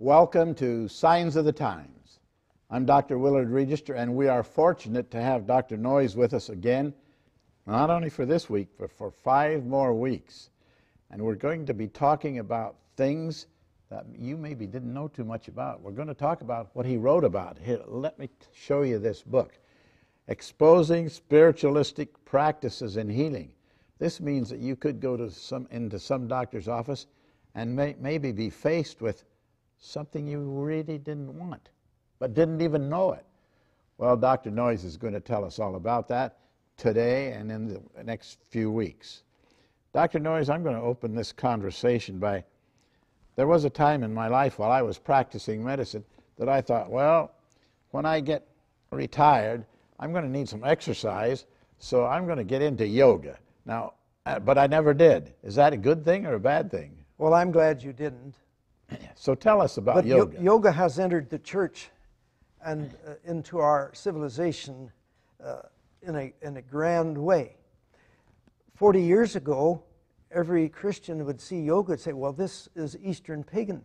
Welcome to Signs of the Times. I'm Dr. Willard Register, and we are fortunate to have Dr. Noyes with us again, not only for this week, but for 5 more weeks. And we're going to be talking about things that you maybe didn't know too much about. We're going to talk about what he wrote about. Here, let me show you this book, Exposing Spiritualistic Practices in Healing. This means that you could go to into some doctor's office and maybe be faced with something you really didn't want, but didn't even know it. Well, Dr. Noyes is going to tell us all about that today and in the next few weeks. Dr. Noyes, I'm going to open this conversation by, there was a time in my life while I was practicing medicine that I thought, well, when I get retired, I'm going to need some exercise, so I'm going to get into yoga. Now, but I never did. Is that a good thing or a bad thing? Well, I'm glad you didn't. So tell us about yoga. Yoga has entered the church and into our civilization in a grand way. 40 years ago, every Christian would see yoga and say, well, this is Eastern pagan.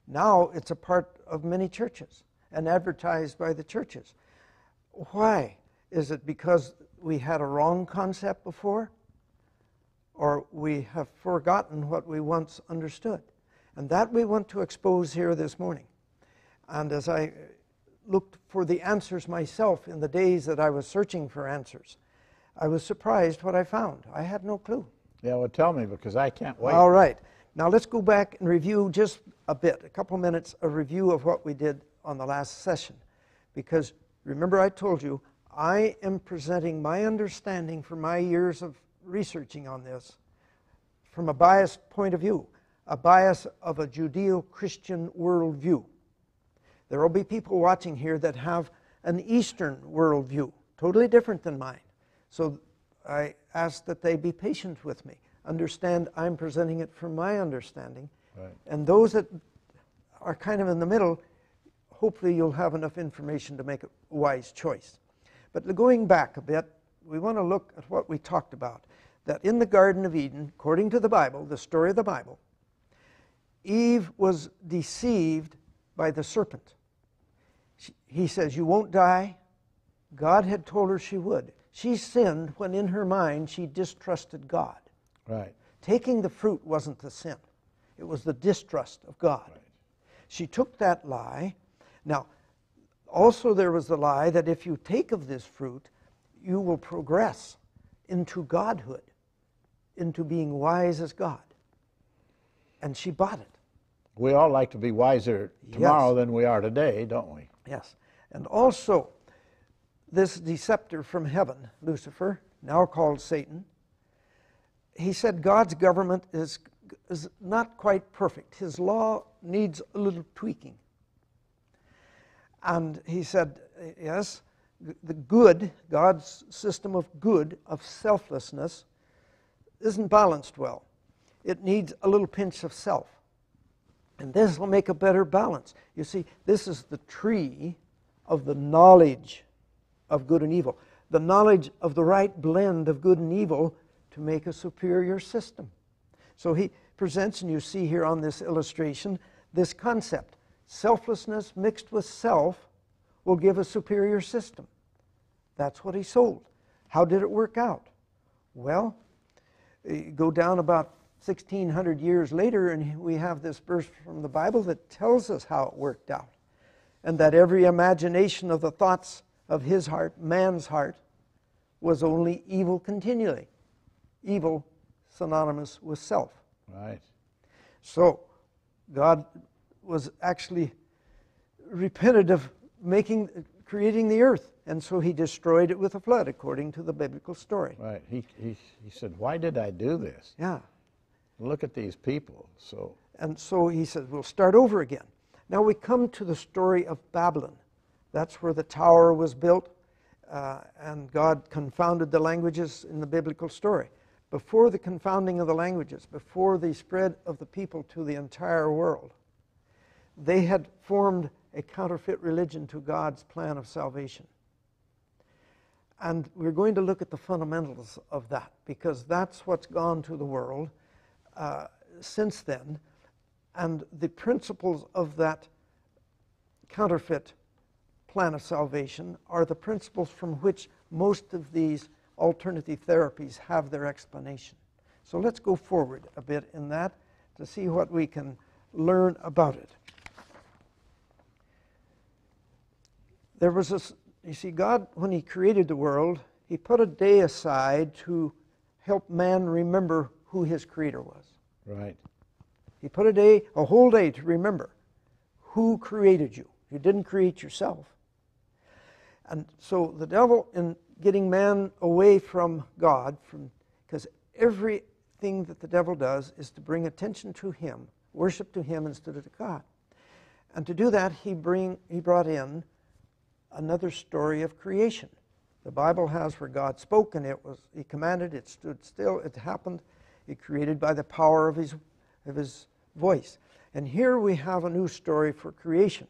Now it's a part of many churches and advertised by the churches. Why? Is it because we had a wrong concept before? Or we have forgotten what we once understood? And that we want to expose here this morning. And as I looked for the answers myself in the days that I was searching for answers, I was surprised what I found. I had no clue. Yeah, well, tell me, because I can't wait. All right. Now let's go back and review just a bit, a couple minutes of review of what we did on the last session. Because remember I told you, I am presenting my understanding from my years of researching on this from a biased point of view, a bias of a Judeo-Christian worldview. There will be people watching here that have an Eastern worldview, totally different than mine. So I ask that they be patient with me. Understand I'm presenting it from my understanding. Right. And those that are kind of in the middle, hopefully you'll have enough information to make a wise choice. But going back a bit, we want to look at what we talked about. That in the Garden of Eden, according to the Bible, the story of the Bible, Eve was deceived by the serpent. He says, you won't die. God had told her she would. She sinned when in her mind she distrusted God. Right. Taking the fruit wasn't the sin. It was the distrust of God. Right. She took that lie. Now, also there was the lie that if you take of this fruit, you will progress into godhood, into being wise as God. And she bought it. We all like to be wiser tomorrow than we are today, don't we? Yes. And also, this deceptor from heaven, Lucifer, now called Satan, he said God's government is not quite perfect. His law needs a little tweaking. And he said, yes, the good, God's system of good, of selflessness, isn't balanced well. It needs a little pinch of self. And this will make a better balance. You see, this is the tree of the knowledge of good and evil. The knowledge of the right blend of good and evil to make a superior system. So he presents, and you see here on this illustration, this concept. Selflessness mixed with self will give a superior system. That's what he sold. How did it work out? Well, you go down about 1,600 years later, and we have this verse from the Bible that tells us how it worked out. And that every imagination of the thoughts of his heart, man's heart, was only evil continually. Evil synonymous with self. Right. So, God was actually repented of creating the earth. And so he destroyed it with a flood, according to the biblical story. Right. He said, why did I do this? Yeah. Look at these people. And so he said, we'll start over again. Now we come to the story of Babylon. That's where the tower was built, and God confounded the languages in the biblical story. Before the confounding of the languages, before the spread of the people to the entire world, they had formed a counterfeit religion to God's plan of salvation. And we're going to look at the fundamentals of that, because that's what's gone to the world since then. And the principles of that counterfeit plan of salvation are the principles from which most of these alternative therapies have their explanation. So let's go forward a bit in that to see what we can learn about it. There was this, you see, God, when He created the world, He put a day aside to help man remember who his Creator was. Right. He put a whole day to remember who created you. You didn't create yourself. And so the devil, in getting man away from God, because everything that the devil does is to bring attention to him, worship to him instead of to God. And to do that, he brought in another story of creation. The Bible has where God spoke, and He commanded, it stood still, it happened. He created by the power of His voice. And here we have a new story for creation.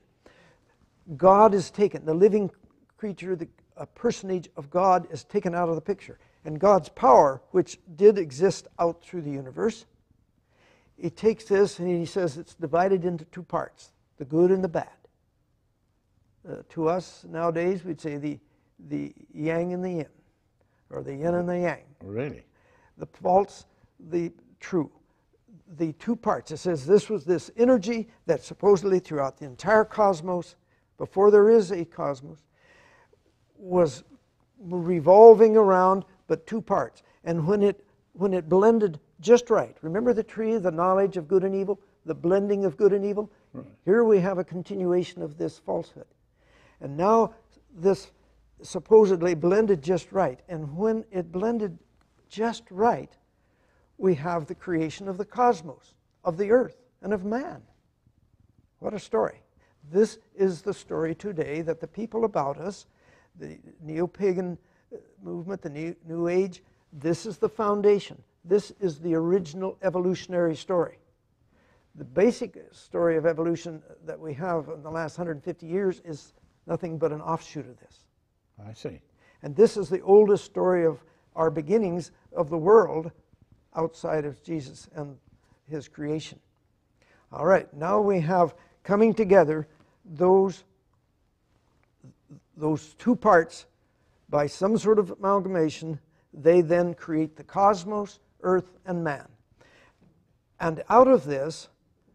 God is taken, the living creature, a personage of God is taken out of the picture. And God's power, which did exist out through the universe, He takes this and He says it's divided into two parts, the good and the bad. To us nowadays, we'd say the yang and the yin, or the yin and the yang. Really? The false, the true. The two parts. It says this was this energy that supposedly throughout the entire cosmos, before there is a cosmos, was revolving around, but two parts. And when it blended just right, remember the tree, the knowledge of good and evil, the blending of good and evil? Right. Here we have a continuation of this falsehood. And now this supposedly blended just right. And when it blended just right, we have the creation of the cosmos, of the earth, and of man. What a story. This is the story today that the people about us, the neo-pagan movement, the New Age, this is the foundation. This is the original evolutionary story. The basic story of evolution that we have in the last 150 years is nothing but an offshoot of this. I see. And this is the oldest story of our beginnings of the world outside of Jesus and His creation. All right, now we have coming together those two parts by some sort of amalgamation. They then create the cosmos, earth, and man. And out of this,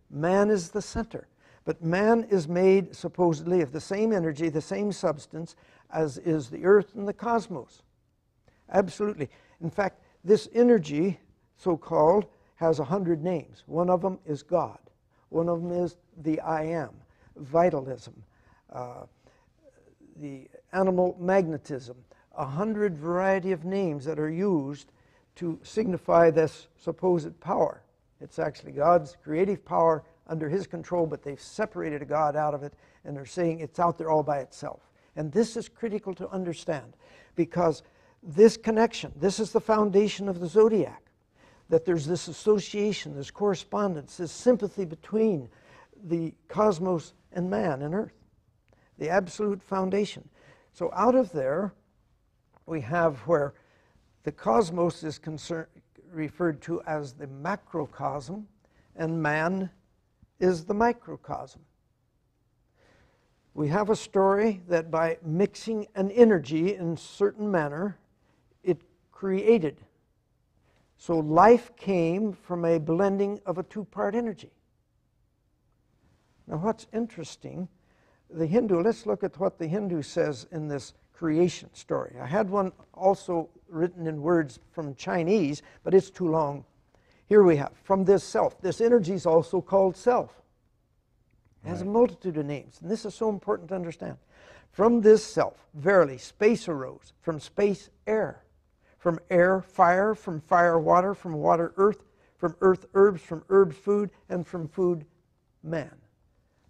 man is the center. But man is made supposedly of the same energy, the same substance as is the earth and the cosmos. Absolutely. In fact, this energy, so-called, has 100 names. One of them is God. One of them is the I am, vitalism, the animal magnetism, 100 variety of names that are used to signify this supposed power. It's actually God's creative power under His control, but they've separated a God out of it, and they're saying it's out there all by itself. And this is critical to understand, because this connection, this is the foundation of the zodiac, that there's this association, this correspondence, this sympathy between the cosmos and man and earth, the absolute foundation. So out of there, we have where the cosmos is referred to as the macrocosm, and man is the microcosm. We have a story that by mixing an energy in a certain manner, it created. So life came from a blending of a two-part energy. Now what's interesting, the Hindu, let's look at what the Hindu says in this creation story. I had one also written in words from Chinese, but it's too long. Here we have, from this self. This energy is also called self. It has a multitude of names, and this is so important to understand. From this self, verily, space arose. From space, air. From air, fire. From fire, water. From water, earth. From earth, herbs. From herbs, food. And from food, man.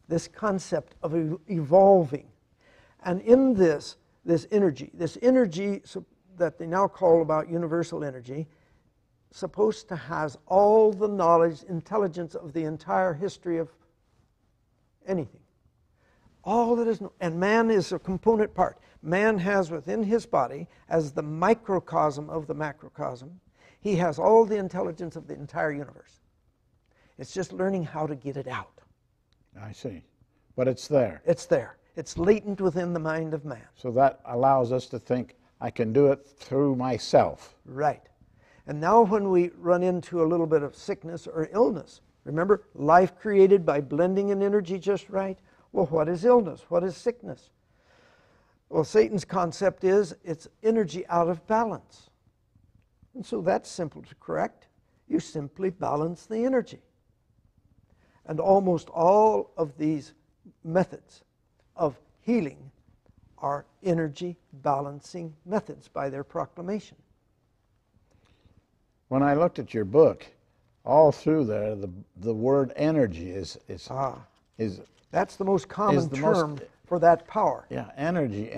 This concept of evolving. And in this energy that they now call about universal energy, supposed to has all the knowledge, intelligence of the entire history of anything. All that is known. And man is a component part. Man has within his body, as the microcosm of the macrocosm, he has all the intelligence of the entire universe. It's just learning how to get it out. I see. But it's there. It's there. It's latent within the mind of man. So that allows us to think, I can do it through myself. Right. And now when we run into a little bit of sickness or illness, remember, life created by blending an energy just right? Well, what is illness? What is sickness? Well, Satan's concept is it's energy out of balance. And so that's simple to correct. You simply balance the energy. And almost all of these methods of healing are energy balancing methods by their proclamation. When I looked at your book, all through there, the word energy is that's the most common term for that power. Yeah, energy.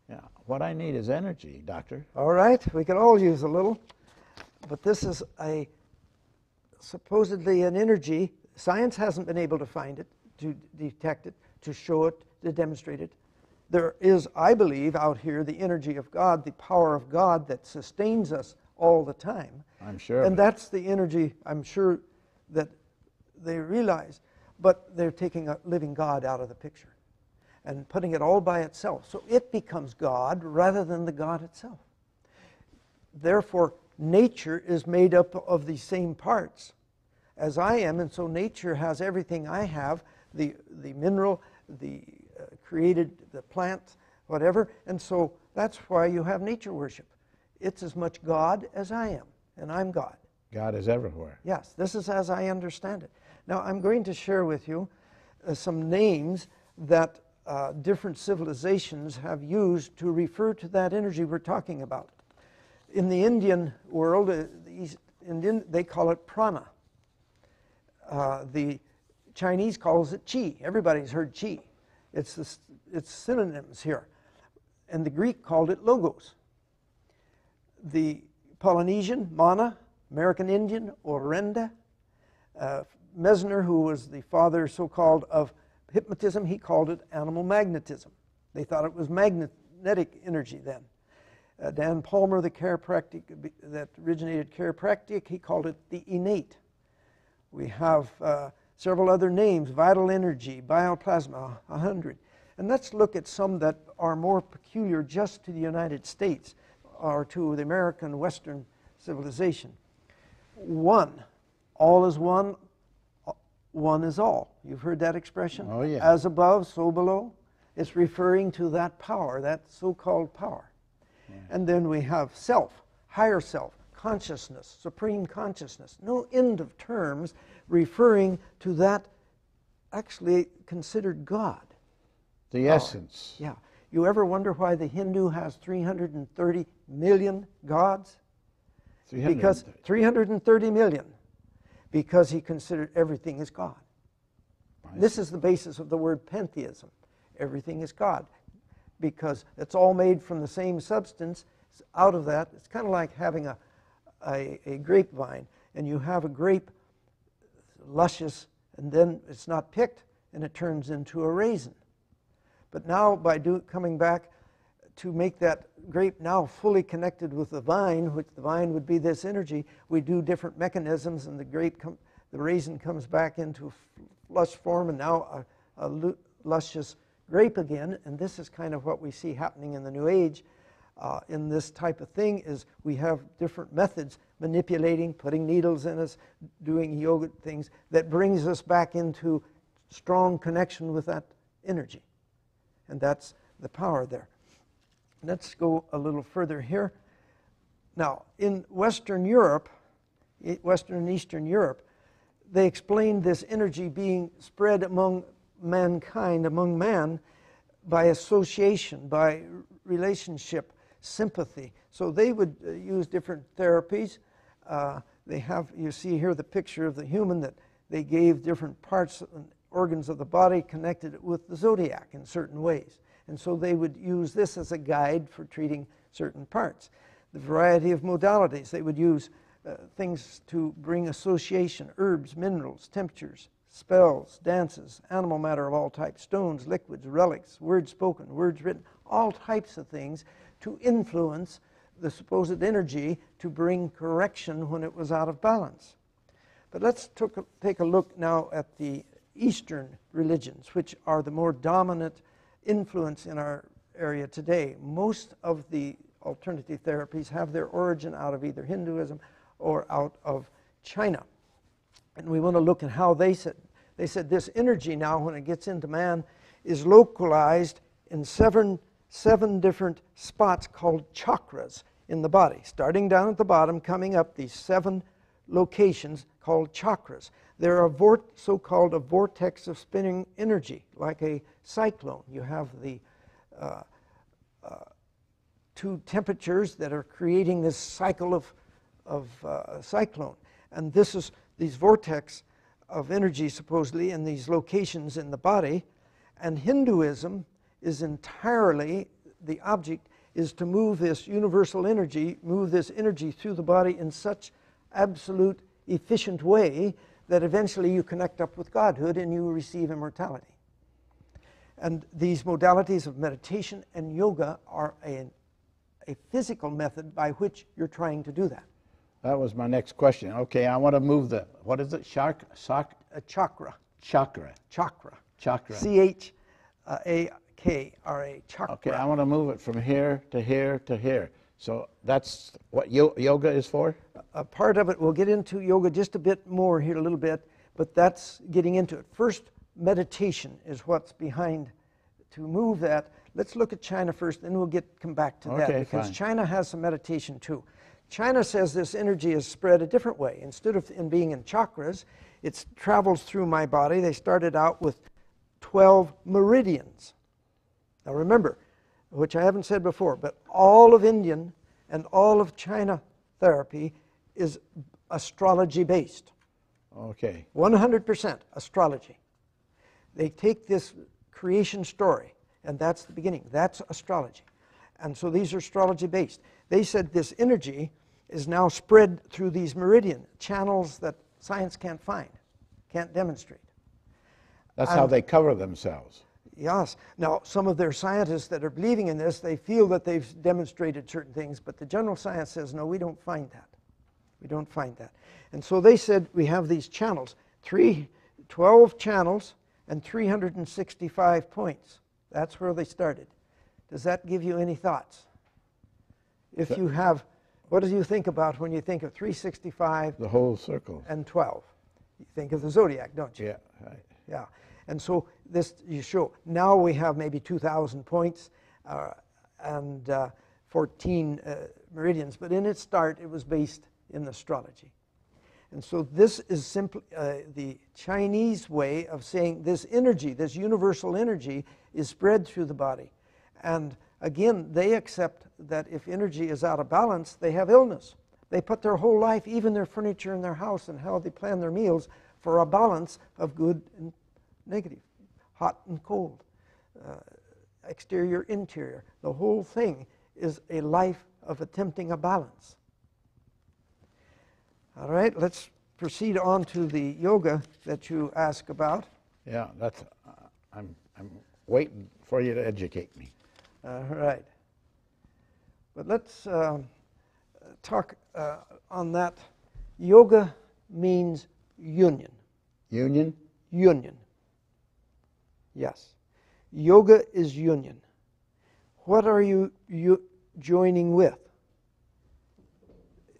Yeah, what I need is energy, Doctor. All right, we could all use a little, but this is supposedly an energy. Science hasn't been able to find it, to detect it, to show it, to demonstrate it. There is, I believe, out here the energy of God, the power of God that sustains us all the time. I'm sure. And that's the energy I'm sure that they realize. But they're taking a living God out of the picture and putting it all by itself. So it becomes God rather than the God itself. Therefore, nature is made up of the same parts as I am, and so nature has everything I have, the mineral, the created, the plant, whatever, and so that's why you have nature worship. It's as much God as I am, and I'm God. God is everywhere. Yes, this is as I understand it. Now, I'm going to share with you some names that different civilizations have used to refer to that energy we're talking about. In the Indian world, they call it prana. The Chinese calls it chi. Everybody's heard chi. It's synonyms here. And the Greek called it logos. The Polynesian, mana. American Indian, orenda. Mesner, who was the father, so-called, of hypnotism, he called it animal magnetism. They thought it was magnetic energy then. Dan Palmer, the chiropractic that originated chiropractic, he called it the innate. We have several other names: vital energy, bioplasma, 100. And let's look at some that are more peculiar just to the United States or to the American Western civilization. One, all is one, one is all. You've heard that expression? Oh, yeah. As above, so below. It's referring to that power, that so-called power. Yeah. And then we have self, higher self, consciousness, supreme consciousness. No end of terms referring to that actually considered God. The essence. Yeah. You ever wonder why the Hindu has 330 million gods? Because 330 million. Because he considered everything as God. This is the basis of the word pantheism. Everything is God. Because it's all made from the same substance. Out of that, it's kind of like having a grapevine. And you have a grape, luscious, and then it's not picked, and it turns into a raisin. But now, by coming back to make that grape now fully connected with the vine, which the vine would be this energy, we do different mechanisms, and the raisin comes back into flush form, and now a luscious grape again. And this is kind of what we see happening in the New Age. In this type of thing is we have different methods, manipulating, putting needles in us, doing yoga things, that brings us back into strong connection with that energy. And that's the power there. Let's go a little further here. Now, in Western Europe, Western and Eastern Europe, they explained this energy being spread among mankind, among man, by association, by relationship, sympathy. So they would use different therapies. They have, you see here the picture of the human, that they gave different parts and organs of the body, connected it with the zodiac in certain ways. And so they would use this as a guide for treating certain parts. The variety of modalities, they would use things to bring association: herbs, minerals, temperatures, spells, dances, animal matter of all types, stones, liquids, relics, words spoken, words written, all types of things to influence the supposed energy to bring correction when it was out of balance. But let's take a look now at the Eastern religions, which are the more dominant influence in our area today. Most of the alternative therapies have their origin out of either Hinduism or out of China. And we want to look at how they said this energy now, when it gets into man, is localized in seven different spots called chakras in the body. Starting down at the bottom, coming up, these 7 locations called chakras. They're a so-called a vortex of spinning energy, like a cyclone. You have the 2 temperatures that are creating this cycle of cyclone. And these vortex of energy, supposedly, in these locations in the body. And Hinduism is entirely, the object is to move this universal energy, move this energy through the body in such absolute efficient way that eventually you connect up with Godhood and you receive immortality. And these modalities of meditation and yoga are a physical method by which you're trying to do that. That was my next question. Okay, I want to move the, what is it? A chakra. Chakra. Chakra. Chakra. C-H-A-K-R-A. Chakra. Okay, I want to move it from here to here to here. So that's what yoga is for? A part of it, we'll get into yoga just a bit more here, a little bit, but that's getting into it. First, meditation is what's behind to move that. Let's look at China first, then we'll come back to that, because fine. China has some meditation too. China says this energy is spread a different way. Instead of being in chakras, it travels through my body. They started out with 12 meridians. Now remember, which I haven't said before, but all of Indian and all of China therapy is astrology based. Okay. 100% astrology. They take this creation story, and that's the beginning. That's astrology. And so these are astrology based. They said this energy is now spread through these meridian channels that science can't find, can't demonstrate. That's how they cover themselves. Yes. Now, some of their scientists that are believing in this, they feel that they've demonstrated certain things, but the general science says, no, we don't find that. We don't find that. And so they said we have these channels, 12 channels and 365 points. That's where they started. Does that give you any thoughts? If you have, what do you think about when you think of 365? The whole circle. And 12. You think of the zodiac, don't you? Yeah. Right. Yeah. And so this you show. Now we have maybe 2,000 points and 14 meridians. But in its start, it was based in astrology. And so this is simply the Chinese way of saying this energy, this universal energy, is spread through the body. And again, they accept that if energy is out of balance, they have illness. They put their whole life, even their furniture in their house and how they plan their meals, for a balance of good and negative, hot and cold, exterior, interior. The whole thing is a life of attempting a balance. All right, let's proceed on to the yoga that you ask about. Yeah, that's. I'm waiting for you to educate me. All right. But let's talk on that. Yoga means union. Union? Union. Yes. Yoga is union. What are you joining with?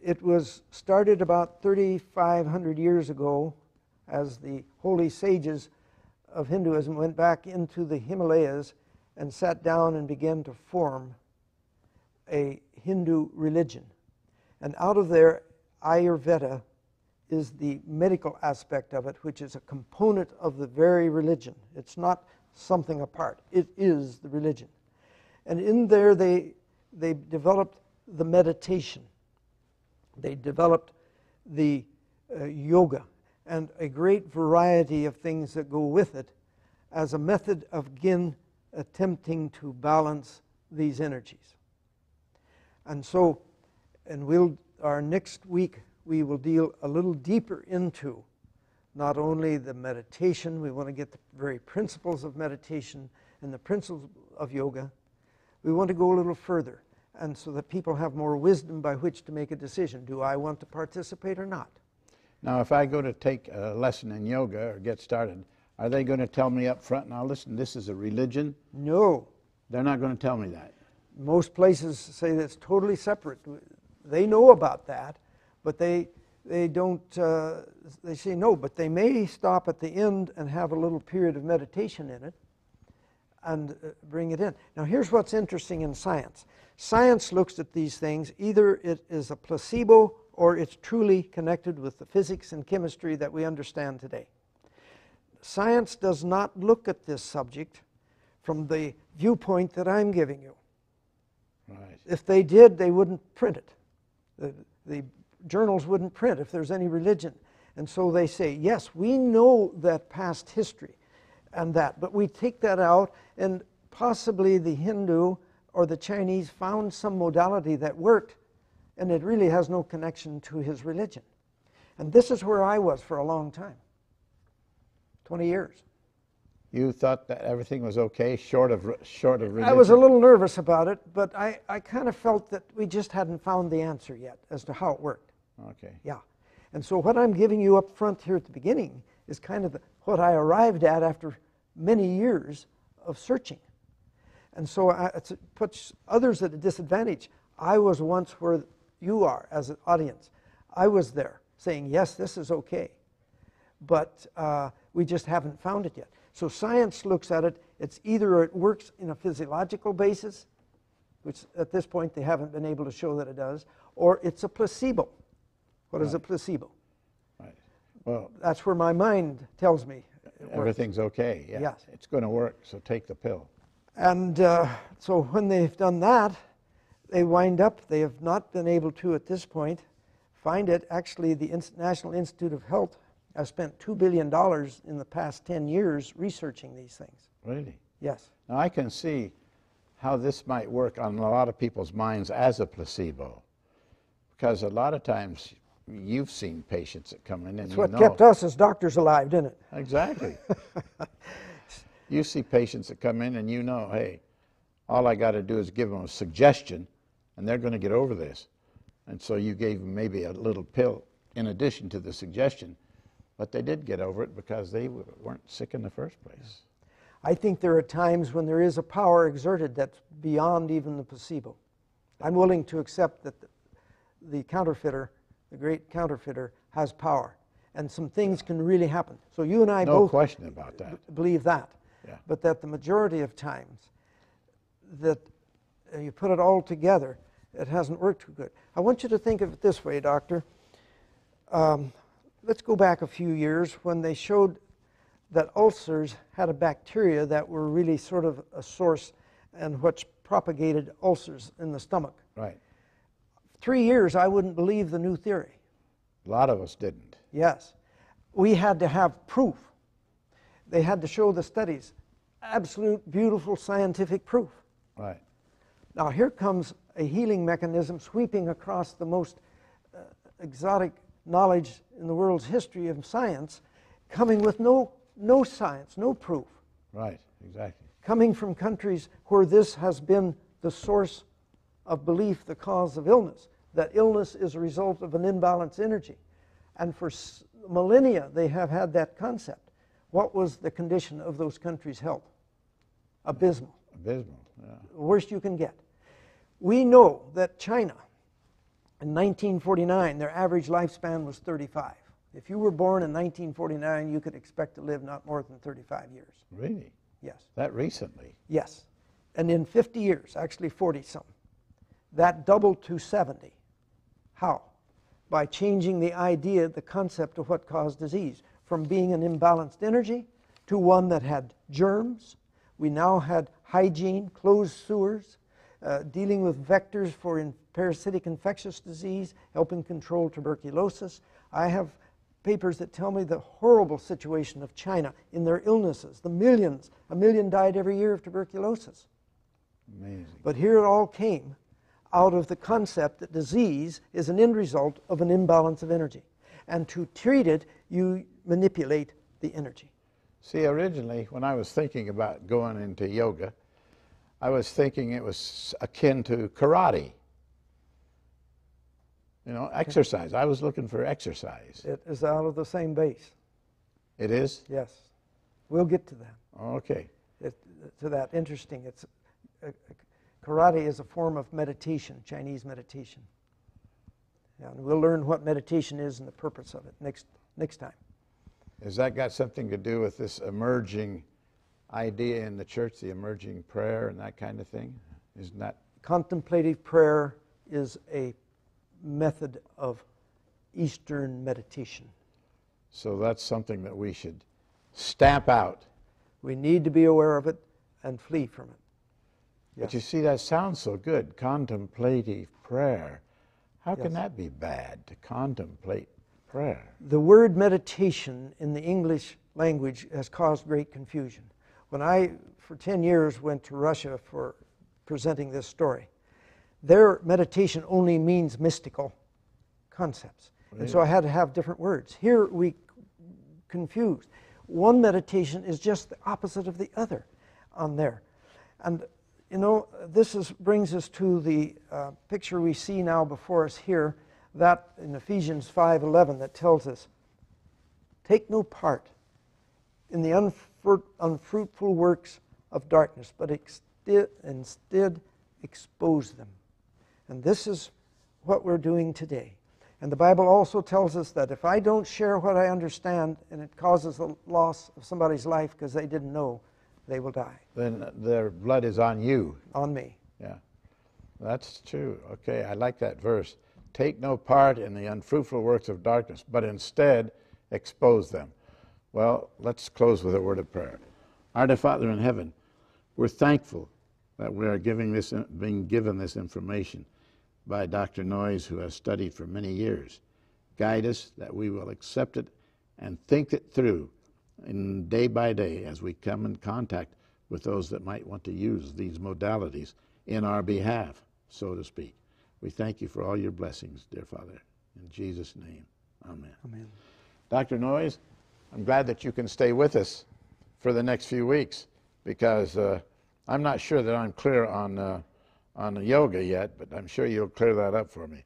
It was started about 3,500 years ago as the holy sages of Hinduism went back into the Himalayas and sat down and began to form a Hindu religion. And out of there, Ayurveda is the medical aspect of it, which is a component of the very religion. It's not something apart. It is the religion. And in there, they developed the meditation. They developed the yoga and a great variety of things that go with it as a method of, again, attempting to balance these energies. And so, our next week, we will deal a little deeper into not only the meditation, we want to get the very principles of meditation and the principles of yoga. We want to go a little further, and so that people have more wisdom by which to make a decision. Do I want to participate or not? Now, if I go to take a lesson in yoga or get started, are they going to tell me up front, now listen, this is a religion? No. They're not going to tell me that. Most places say that's totally separate. They know about that, but they don't, they say no, but they may stop at the end and have a little period of meditation in it and bring it in. Now here's what's interesting in science. Science looks at these things, either it is a placebo or it's truly connected with the physics and chemistry that we understand today. Science does not look at this subject from the viewpoint that I'm giving you. Right. If they did, they wouldn't print it. The journals wouldn't print if there's any religion. And so they say, yes, we know that past history and that, but we take that out, and possibly the Hindu or the Chinese found some modality that worked, and it really has no connection to his religion. And this is where I was for a long time, 20 years. You thought that everything was okay, short of religion? I was a little nervous about it, but I kind of felt that we just hadn't found the answer yet as to how it worked. Okay. Yeah. And so what I'm giving you up front here at the beginning is kind of what I arrived at after many years of searching. And so it puts others at a disadvantage. I was once where you are as an audience. I was there saying, yes, this is okay. But we just haven't found it yet. So science looks at it. It's either it works in a physiological basis, which at this point they haven't been able to show that it does, or it's a placebo. What is a placebo? Right. Well, that's where my mind tells me everything's okay. Yeah. Yes. It's going to work, so take the pill. And so when they've done that, they wind up, they have not been able to at this point find it. Actually, the National Institute of Health has spent $2 billion in the past 10 years researching these things. Really? Yes. Now, I can see how this might work on a lot of people's minds as a placebo. Because a lot of times you've seen patients that come in and It's you what know. kept us as doctors alive, didn't it? Exactly. You see patients that come in and you know, hey, all I got to do is give them a suggestion and they're going to get over this. And so you gave them maybe a little pill in addition to the suggestion, but they did get over it because they weren't sick in the first place. I think there are times when there is a power exerted that's beyond even the placebo. I'm willing to accept that the counterfeiter, the great counterfeiter, has power. And some things can really happen. So you and I No both question about that. Believe that. Yeah. But that the majority of times that you put it all together, it hasn't worked too good. I want you to think of it this way, Doctor. Let's go back a few years when they showed that ulcers had a bacteria that were really sort of a source and which propagated ulcers in the stomach. Right. 3 years, I wouldn't believe the new theory. A lot of us didn't. Yes. We had to have proof. They had to show the studies. Absolute, beautiful scientific proof. Right. Now here comes a healing mechanism sweeping across the most exotic knowledge in the world's history of science, coming with no science, no proof. Right, exactly. Coming from countries where this has been the source of belief, the cause of illness, that illness is a result of an imbalanced energy. And for millennia, they have had that concept. What was the condition of those countries' health? Abysmal. Abysmal, yeah. The worst you can get. We know that China, in 1949, their average lifespan was 35. If you were born in 1949, you could expect to live not more than 35 years. Really? Yes. That recently? Yes. And in 50 years, actually 40-some, that doubled to 70. How? By changing the idea, the concept of what caused disease. From being an imbalanced energy to one that had germs. We now had hygiene, closed sewers, dealing with vectors for parasitic infectious disease, helping control tuberculosis. I have papers that tell me the horrible situation of China in their illnesses. The millions, 1 million died every year of tuberculosis. Amazing. But here it all came out of the concept that disease is an end result of an imbalance of energy. And to treat it, you manipulate the energy. See, originally, when I was thinking about going into yoga, I was thinking it was akin to karate. You know, exercise. I was looking for exercise. It is out of the same base. It is? Yes. We'll get to that. Okay. To that. Interesting. It's karate is a form of meditation, Chinese meditation. And we'll learn what meditation is and the purpose of it next time. Has that got something to do with this emerging idea in the church, the emerging prayer and that kind of thing? Isn't that? Contemplative prayer is a method of Eastern meditation. So that's something that we should stamp out. We need to be aware of it and flee from it. Yes. But you see, that sounds so good, contemplative prayer. How can that be bad, to contemplate prayer? The word meditation in the English language has caused great confusion. When I, for 10 years, went to Russia for presenting this story, their meditation only means mystical concepts. Really? And so I had to have different words. Here we confused. One meditation is just the opposite of the other on there. And you know, this brings us to the picture we see now before us here, that in Ephesians 5:11 that tells us, take no part in the unfruitful works of darkness, but instead expose them. And this is what we're doing today. And the Bible also tells us that if I don't share what I understand and it causes the loss of somebody's life because they didn't know, they will die. Then their blood is on you. On me. Yeah, that's true. Okay, I like that verse. Take no part in the unfruitful works of darkness, but instead expose them. Well, let's close with a word of prayer. Our Father in heaven, we're thankful that we are being given this information by Dr. Noyes, who has studied for many years. Guide us that we will accept it and think it through in day by day as we come in contact with those that might want to use these modalities in our behalf, so to speak. We thank you for all your blessings, dear Father. In Jesus' name, amen. Amen. Dr. Noyes, I'm glad that you can stay with us for the next few weeks, because I'm not sure that I'm clear on the yoga yet, but I'm sure you'll clear that up for me.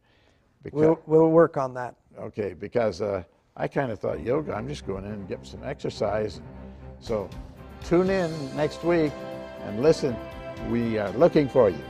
We'll work on that. Okay, because I kind of thought yoga, I'm just going in and getting some exercise. So tune in next week and listen. We are looking for you.